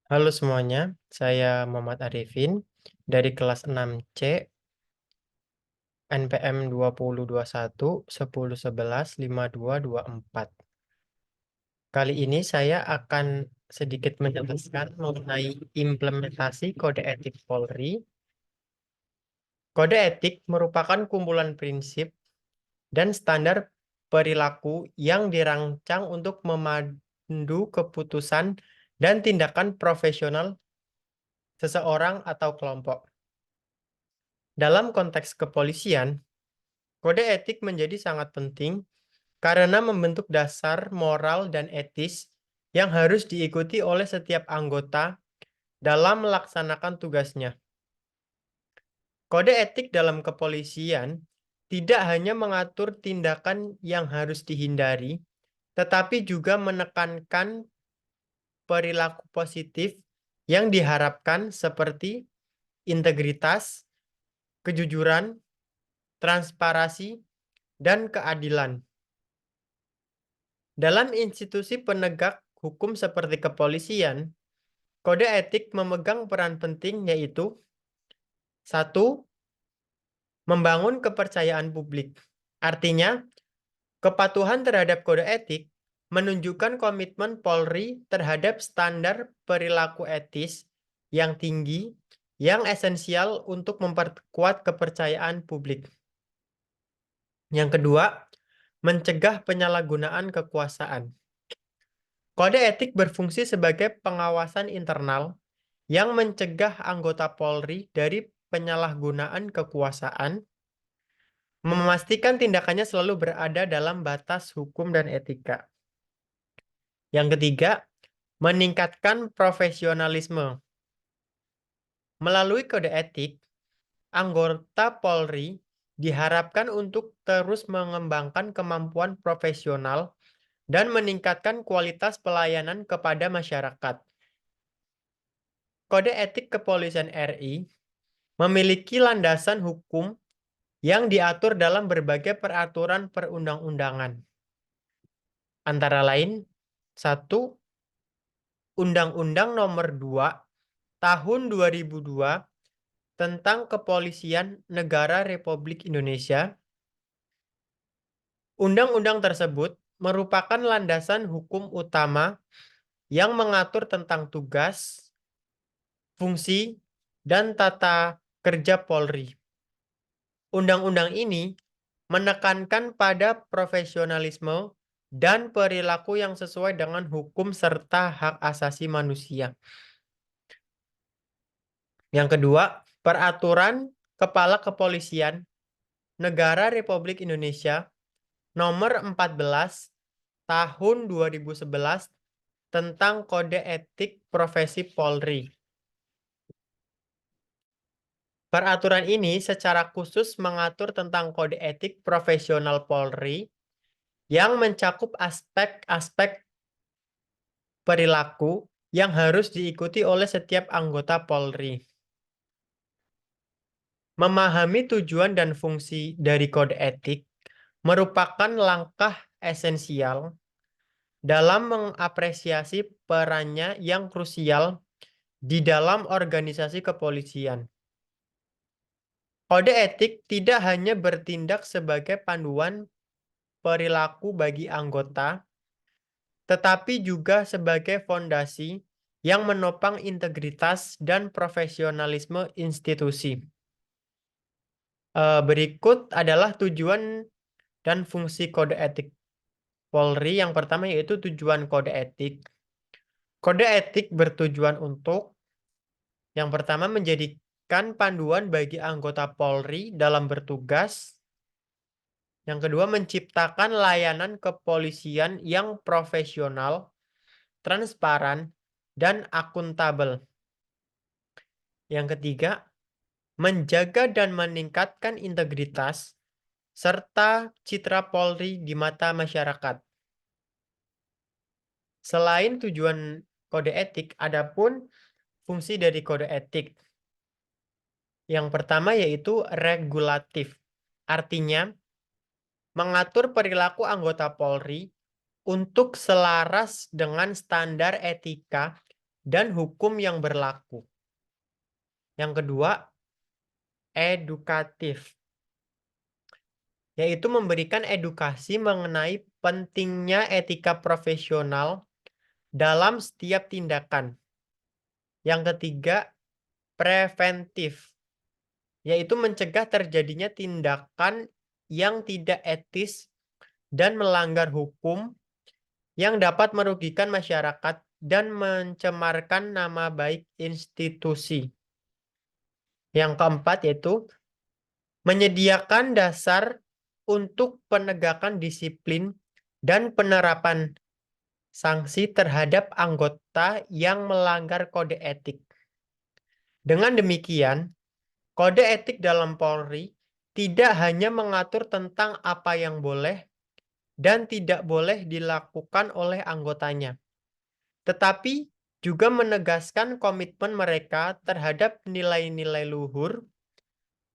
Halo semuanya, saya Muhammad Arifin dari kelas 6C NPM 2021 10 11 5224. Kali ini saya akan sedikit menjelaskan mengenai implementasi kode etik Polri. Kode etik merupakan kumpulan prinsip dan standar perilaku yang dirancang untuk memandu keputusan dan tindakan profesional seseorang atau kelompok. Dalam konteks kepolisian, kode etik menjadi sangat penting karena membentuk dasar moral dan etis yang harus diikuti oleh setiap anggota dalam melaksanakan tugasnya. Kode etik dalam kepolisian tidak hanya mengatur tindakan yang harus dihindari, tetapi juga menekankan perilaku positif yang diharapkan seperti integritas, kejujuran, transparansi, dan keadilan. Dalam institusi penegak hukum seperti kepolisian, kode etik memegang peran penting yaitu: 1. Membangun kepercayaan publik. Artinya, kepatuhan terhadap kode etik menunjukkan komitmen Polri terhadap standar perilaku etis yang tinggi yang esensial untuk memperkuat kepercayaan publik. Yang kedua, mencegah penyalahgunaan kekuasaan. Kode etik berfungsi sebagai pengawasan internal yang mencegah anggota Polri dari penyalahgunaan kekuasaan, memastikan tindakannya selalu berada dalam batas hukum dan etika. Yang ketiga, meningkatkan profesionalisme. Melalui kode etik, anggota Polri diharapkan untuk terus mengembangkan kemampuan profesional dan meningkatkan kualitas pelayanan kepada masyarakat. Kode etik Kepolisian RI memiliki landasan hukum yang diatur dalam berbagai peraturan perundang-undangan. Antara lain, 1. Undang-Undang Nomor 2 Tahun 2002 tentang Kepolisian Negara Republik Indonesia. Undang-undang tersebut merupakan landasan hukum utama yang mengatur tentang tugas, fungsi, dan tata kerja Polri. Undang-undang ini menekankan pada profesionalisme dan perilaku yang sesuai dengan hukum serta hak asasi manusia. Yang kedua, Peraturan Kepala Kepolisian Negara Republik Indonesia Nomor 14 Tahun 2011 tentang Kode Etik Profesi Polri. Peraturan ini secara khusus mengatur tentang kode etik profesional Polri yang mencakup aspek-aspek perilaku yang harus diikuti oleh setiap anggota Polri. Memahami tujuan dan fungsi dari kode etik merupakan langkah esensial dalam mengapresiasi perannya yang krusial di dalam organisasi kepolisian. Kode etik tidak hanya bertindak sebagai panduan perilaku bagi anggota, tetapi juga sebagai fondasi yang menopang integritas dan profesionalisme institusi. Berikut adalah tujuan dan fungsi kode etik Polri. Yang pertama yaitu tujuan kode etik. Kode etik bertujuan untuk, yang pertama, menjadikan panduan bagi anggota Polri dalam bertugas. Yang kedua, menciptakan layanan kepolisian yang profesional, transparan, dan akuntabel. Yang ketiga, menjaga dan meningkatkan integritas serta citra Polri di mata masyarakat. Selain tujuan kode etik, adapun fungsi dari kode etik. Yang pertama yaitu regulatif. Artinya, mengatur perilaku anggota Polri untuk selaras dengan standar etika dan hukum yang berlaku. Yang kedua, edukatif, yaitu memberikan edukasi mengenai pentingnya etika profesional dalam setiap tindakan. Yang ketiga, preventif, yaitu mencegah terjadinya tindakan yang tidak etis dan melanggar hukum yang dapat merugikan masyarakat dan mencemarkan nama baik institusi. Yang keempat yaitu menyediakan dasar untuk penegakan disiplin dan penerapan sanksi terhadap anggota yang melanggar kode etik. Dengan demikian, kode etik dalam Polri tidak hanya mengatur tentang apa yang boleh dan tidak boleh dilakukan oleh anggotanya, tetapi juga menegaskan komitmen mereka terhadap nilai-nilai luhur,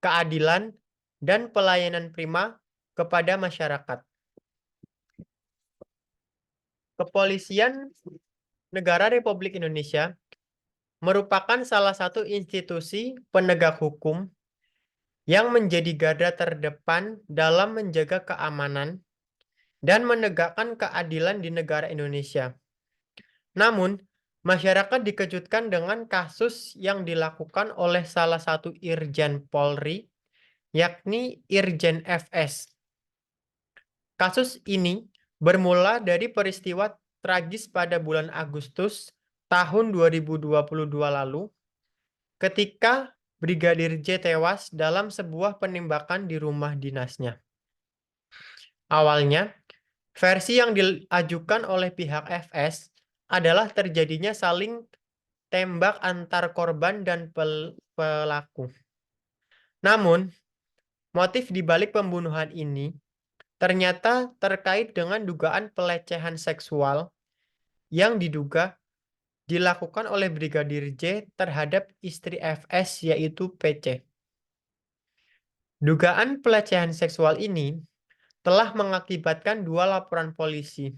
keadilan, dan pelayanan prima kepada masyarakat. Kepolisian Negara Republik Indonesia merupakan salah satu institusi penegak hukum yang menjadi garda terdepan dalam menjaga keamanan dan menegakkan keadilan di negara Indonesia. Namun, masyarakat dikejutkan dengan kasus yang dilakukan oleh salah satu Irjen Polri, yakni Irjen FS. Kasus ini bermula dari peristiwa tragis pada bulan Agustus tahun 2022 lalu, ketika Brigadir J tewas dalam sebuah penembakan di rumah dinasnya. Awalnya, versi yang diajukan oleh pihak FS adalah terjadinya saling tembak antar korban dan pelaku. Namun, motif di balik pembunuhan ini ternyata terkait dengan dugaan pelecehan seksual yang diduga dilakukan oleh Brigadir J terhadap istri FS yaitu PC. Dugaan pelecehan seksual ini telah mengakibatkan 2 laporan polisi.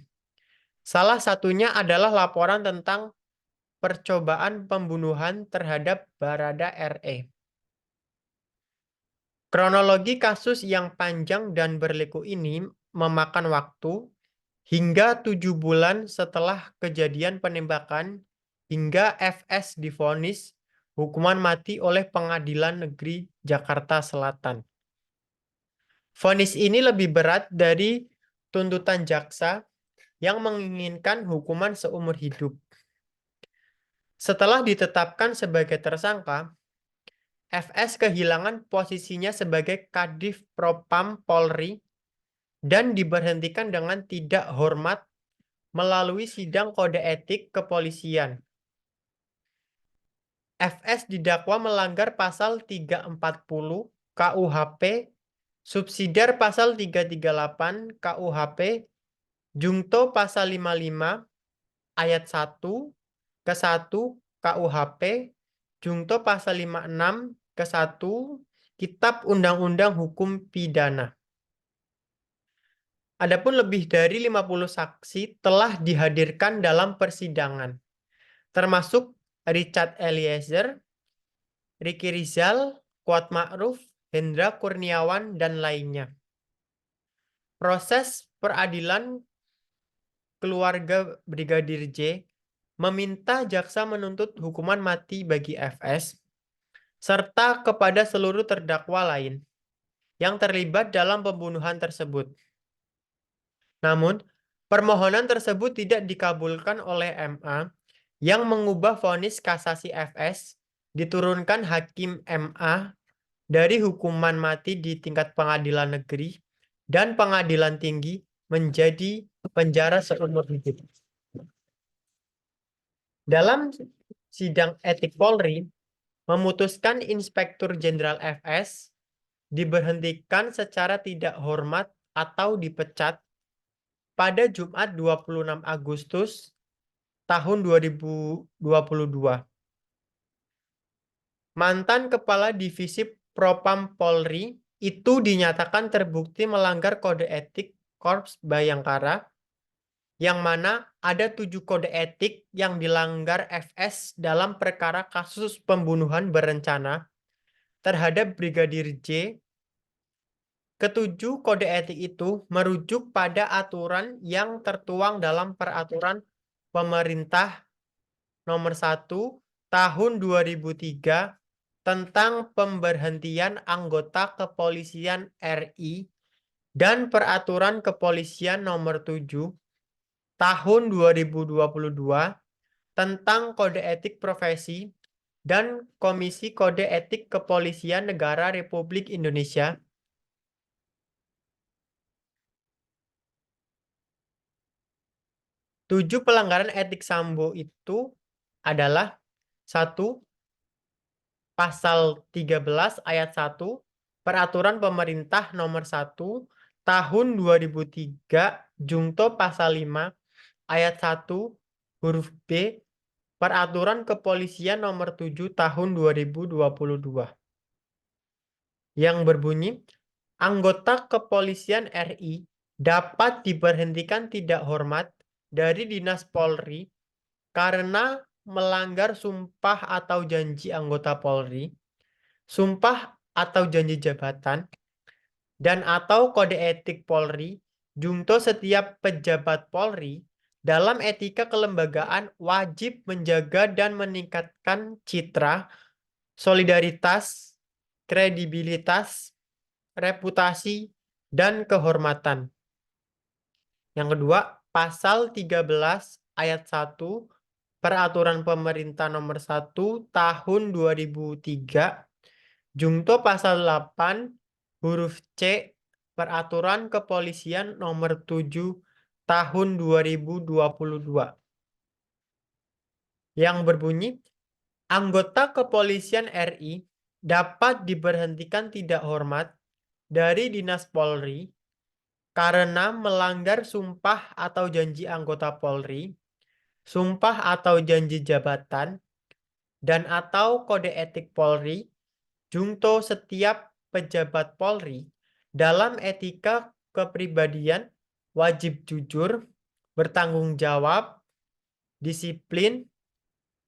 Salah satunya adalah laporan tentang percobaan pembunuhan terhadap Barada RE. Kronologi kasus yang panjang dan berliku ini memakan waktu hingga 7 bulan setelah kejadian penembakan hingga FS divonis hukuman mati oleh Pengadilan Negeri Jakarta Selatan. Vonis ini lebih berat dari tuntutan jaksa yang menginginkan hukuman seumur hidup. Setelah ditetapkan sebagai tersangka, FS kehilangan posisinya sebagai Kadif Propam Polri dan diberhentikan dengan tidak hormat melalui sidang kode etik kepolisian. FS didakwa melanggar pasal 340 KUHP, subsidiar pasal 338 KUHP, jungto pasal 55 ayat 1 ke 1 KUHP, jungto pasal 56 ke 1 Kitab Undang-Undang Hukum Pidana. Adapun lebih dari 50 saksi telah dihadirkan dalam persidangan, termasuk Richard Eliezer, Ricky Rizal, Kuat Ma'ruf, Hendra Kurniawan, dan lainnya. Proses peradilan keluarga Brigadir J meminta jaksa menuntut hukuman mati bagi FS, serta kepada seluruh terdakwa lain yang terlibat dalam pembunuhan tersebut. Namun, permohonan tersebut tidak dikabulkan oleh MA yang mengubah vonis kasasi FS diturunkan Hakim MA dari hukuman mati di tingkat pengadilan negeri dan pengadilan tinggi menjadi penjara seumur hidup. Dalam sidang etik Polri, memutuskan Inspektur Jenderal FS diberhentikan secara tidak hormat atau dipecat pada Jumat 26 Agustus tahun 2022. Mantan Kepala Divisi Propam Polri itu dinyatakan terbukti melanggar kode etik Korps Bayangkara yang mana ada 7 kode etik yang dilanggar FS dalam perkara kasus pembunuhan berencana terhadap Brigadir J. Ketujuh kode etik itu merujuk pada aturan yang tertuang dalam Peraturan Pemerintah Nomor 1 Tahun 2003 tentang pemberhentian anggota kepolisian RI dan Peraturan Kepolisian Nomor 7 Tahun 2022 tentang Kode Etik Profesi dan Komisi Kode Etik Kepolisian Negara Republik Indonesia. 7 pelanggaran etik Sambo itu adalah: 1. Pasal 13 ayat 1 Peraturan Pemerintah Nomor 1 Tahun 2003 Jungto Pasal 5 ayat 1 huruf B Peraturan Kepolisian Nomor 7 Tahun 2022 yang berbunyi, anggota kepolisian RI dapat diberhentikan tidak hormat dari Dinas Polri karena melanggar sumpah atau janji anggota Polri, sumpah atau janji jabatan, dan atau kode etik Polri, jungto setiap pejabat Polri dalam etika kelembagaan wajib menjaga dan meningkatkan citra, solidaritas, kredibilitas, reputasi, dan kehormatan. Yang kedua, pasal 13 ayat 1 Peraturan Pemerintah Nomor 1 Tahun 2003 Jungto Pasal 8 huruf C Peraturan Kepolisian Nomor 7 Tahun 2022 yang berbunyi, anggota kepolisian RI dapat diberhentikan tidak hormat dari Dinas Polri karena melanggar sumpah atau janji anggota Polri, sumpah atau janji jabatan, dan atau kode etik Polri, jungto setiap pejabat Polri dalam etika kepribadian wajib jujur, bertanggung jawab, disiplin,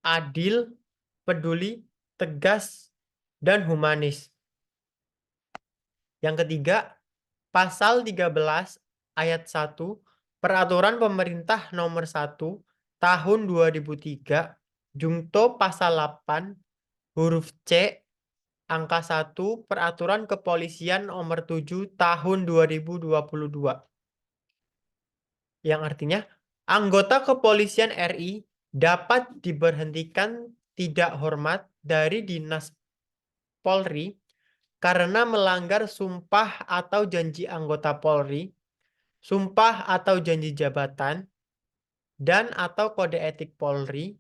adil, peduli, tegas, dan humanis. Yang ketiga, pasal 13 ayat 1 Peraturan Pemerintah Nomor 1 Tahun 2003 Jungto Pasal 8 huruf C angka 1 Peraturan Kepolisian Nomor 7 Tahun 2022 yang artinya anggota kepolisian RI dapat diberhentikan tidak hormat dari Dinas Polri karena melanggar sumpah atau janji anggota Polri, sumpah atau janji jabatan, dan atau kode etik Polri,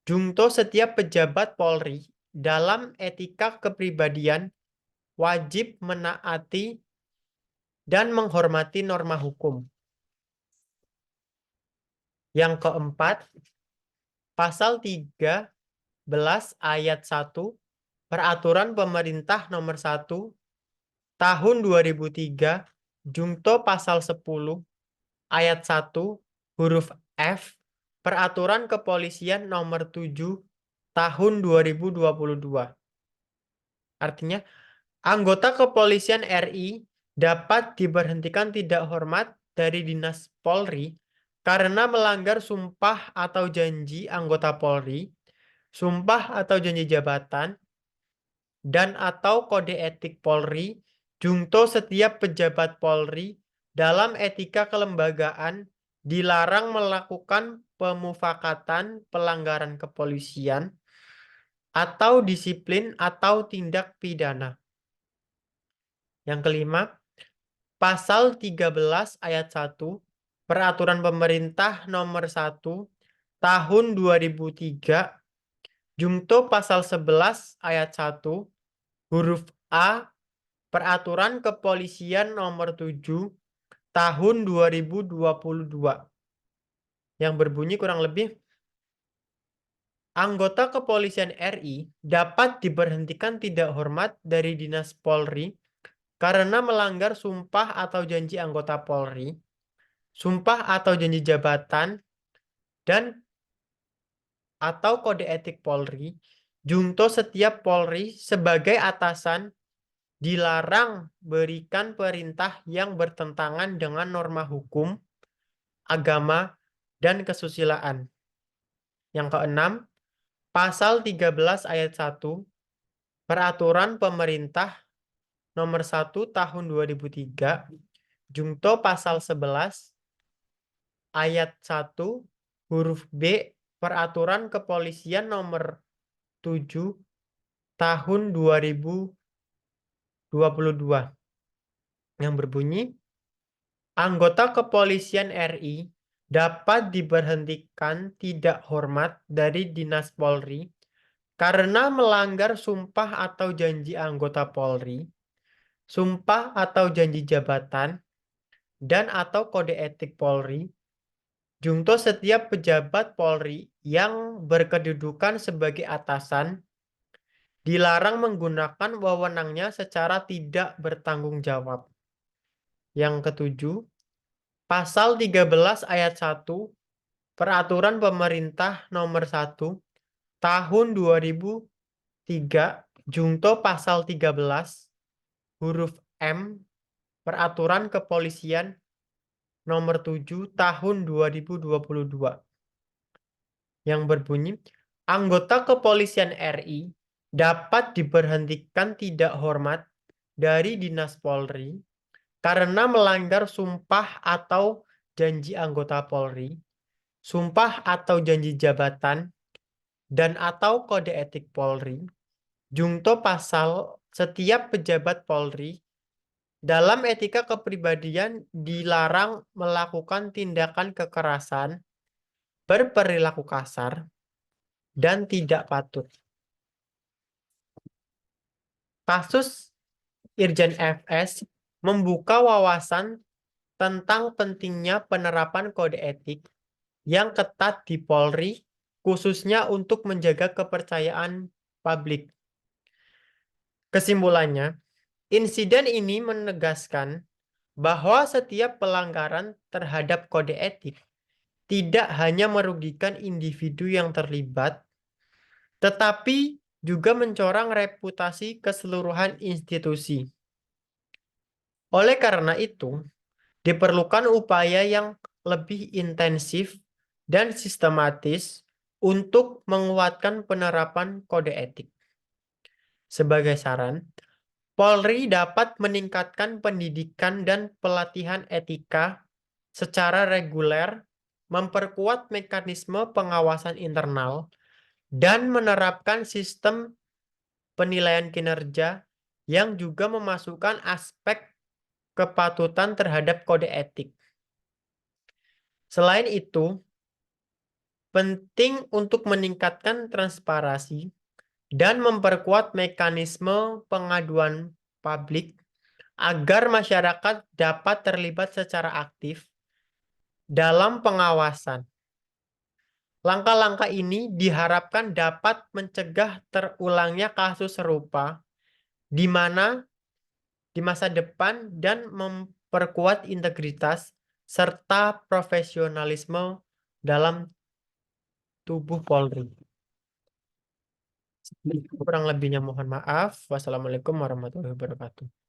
jungto setiap pejabat Polri dalam etika kepribadian wajib menaati dan menghormati norma hukum. Yang keempat, pasal 13 ayat 1 Peraturan Pemerintah Nomor 1 Tahun 2003 Jungto Pasal 10 ayat 1 huruf F Peraturan Kepolisian Nomor 7 Tahun 2022. Artinya, anggota kepolisian RI dapat diberhentikan tidak hormat dari Dinas Polri karena melanggar sumpah atau janji anggota Polri, sumpah atau janji jabatan, dan atau kode etik Polri, jungto setiap pejabat Polri dalam etika kelembagaan dilarang melakukan pemufakatan pelanggaran kepolisian atau disiplin atau tindak pidana. Yang kelima, pasal 13 ayat 1 Peraturan Pemerintah Nomor 1 Tahun 2003 Jungto Pasal 11 ayat 1 huruf A Peraturan Kepolisian Nomor 7 Tahun 2022 yang berbunyi kurang lebih, anggota kepolisian RI dapat diberhentikan tidak hormat dari Dinas Polri karena melanggar sumpah atau janji anggota Polri, sumpah atau janji jabatan, dan atau kode etik Polri, junto setiap Polri sebagai atasan dilarang berikan perintah yang bertentangan dengan norma hukum, agama, dan kesusilaan. Yang keenam, Pasal 13 ayat 1 Peraturan Pemerintah Nomor 1 Tahun 2003, Junto Pasal 11 ayat 1 huruf B Peraturan Kepolisian Nomor 7 Tahun 2022 yang berbunyi, anggota kepolisian RI dapat diberhentikan tidak hormat dari Dinas Polri karena melanggar sumpah atau janji anggota Polri, sumpah atau janji jabatan, dan atau kode etik Polri, junto setiap pejabat Polri yang berkedudukan sebagai atasan dilarang menggunakan wewenangnya secara tidak bertanggung jawab. Yang ketujuh, Pasal 13 ayat 1 Peraturan Pemerintah Nomor 1 Tahun 2003 Junto Pasal 13 huruf M Peraturan Kepolisian Nomor 7 Tahun 2022 yang berbunyi, anggota kepolisian RI dapat diberhentikan tidak hormat dari Dinas Polri karena melanggar sumpah atau janji anggota Polri, sumpah atau janji jabatan, dan atau kode etik Polri, junto pasal setiap pejabat Polri dalam etika kepribadian dilarang melakukan tindakan kekerasan, berperilaku kasar, dan tidak patut. Kasus Irjen FS membuka wawasan tentang pentingnya penerapan kode etik yang ketat di Polri, khususnya untuk menjaga kepercayaan publik. Kesimpulannya, insiden ini menegaskan bahwa setiap pelanggaran terhadap kode etik tidak hanya merugikan individu yang terlibat, tetapi juga mencoreng reputasi keseluruhan institusi. Oleh karena itu, diperlukan upaya yang lebih intensif dan sistematis untuk menguatkan penerapan kode etik. Sebagai saran, Polri dapat meningkatkan pendidikan dan pelatihan etika secara reguler, memperkuat mekanisme pengawasan internal, dan menerapkan sistem penilaian kinerja yang juga memasukkan aspek kepatutan terhadap kode etik. Selain itu, penting untuk meningkatkan transparansi dan memperkuat mekanisme pengaduan publik agar masyarakat dapat terlibat secara aktif dalam pengawasan. Langkah-langkah ini diharapkan dapat mencegah terulangnya kasus serupa di mana di masa depan dan memperkuat integritas serta profesionalisme dalam tubuh Polri. Kurang lebihnya mohon maaf. Wassalamualaikum warahmatullahi wabarakatuh.